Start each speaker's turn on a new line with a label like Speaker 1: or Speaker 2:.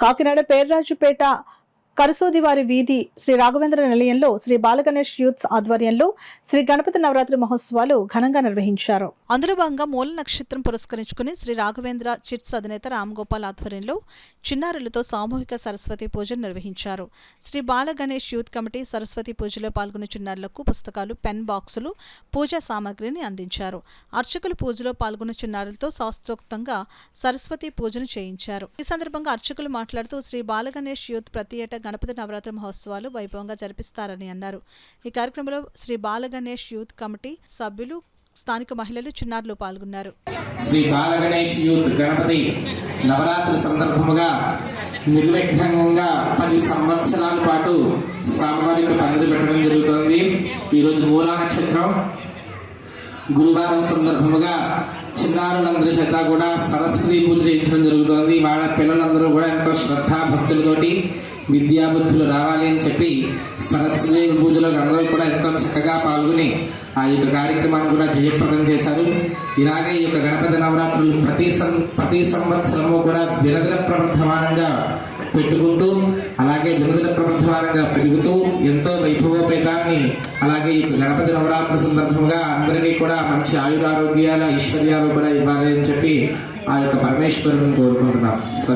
Speaker 1: కాకినాడ పేర్రాజుపేట కరసోదివారి వీధి శ్రీ రాఘవేంద్ర నిలయంలో శ్రీ బాలగణేష్ యూత్స్ ఆధ్వర్యంలో శ్రీ గణపతి నవరాత్రి మహోత్సవాలు ఘనంగా నిర్వహించారు. అందులో భాగంగా మూల నక్షత్రం పురస్కరించుకుని శ్రీ రాఘవేంద్ర చిట్స్ అధినేత రామ్ గోపాల్ ఆధ్వర్యంలో చిన్నారులతో సామూహిక సరస్వతి పూజను నిర్వహించారు. శ్రీ బాలగణేష్ యూత్ కమిటీ సరస్వతి పూజలో పాల్గొన్న చిన్నారులకు పుస్తకాలు, పెన్ బాక్సులు, పూజా సామాగ్రిని అందించారు. అర్చకులు పూజలో పాల్గొన్న చిన్నారులతో శాస్త్రోక్తంగా సరస్వతి పూజను చేయించారు. ఈ సందర్భంగా అర్చకులు మాట్లాడుతూ శ్రీ బాలగణేష్ యూత్ ప్రతి ఏటా గణపతి నవరాత్రి మహోత్సవాలు వైభవంగా జరిపిస్తారని అన్నారు. ఈ కార్యక్రమంలో శ్రీ బాలగణేష్ యూత్ కమిటీ సభ్యులు, స్థానిక మహిళలు, చిన్నారులు పాల్గొన్నారు.
Speaker 2: శ్రీ బాలగణేష్ యూత్ గణపతి నవరాత్రి సందర్భముగా నిర్విఘ్నంగా 10 సంవత్సరాల పాటు స్వామివారికి పనులు పెట్టడం జరుగుతుంది. ఈరోజు మూలా నక్షత్రం గురువారం సందర్భముగా చిన్నారులందరి చేత కూడా సరస్వతి పూజ చేయించడం జరుగుతుంది. వాళ్ళ పిల్లలందరూ కూడా ఎంతో శ్రద్ధా భక్తులతోటి విద్యాబుద్ధులు రావాలి అని చెప్పి సరస్వతి పూజలో అందరూ కూడా ఎంతో చక్కగా పాల్గొని ఆ యొక్క కార్యక్రమాన్ని కూడా జయప్రదం చేశారు. ఇలాగే ఈ యొక్క గణపతి నవరాత్రులు ప్రతి సంవత్సరము కూడా దినదిన ప్రవర్ధమానంగా పెట్టుకుంటూ అలాగే దినదిన ప్రవర్ధమానంగా పెరుగుతూ ఎంతో వైభవోపేతాన్ని అలాగే ఈ గణపతి నవరాత్రి సందర్భంగా అందరికీ కూడా మంచి ఆయురారోగ్యాల ఐశ్వర్యాలు కూడా ఇవ్వాలి అని చెప్పి ఆ యొక్క పరమేశ్వరుని కోరుకుంటున్నాం.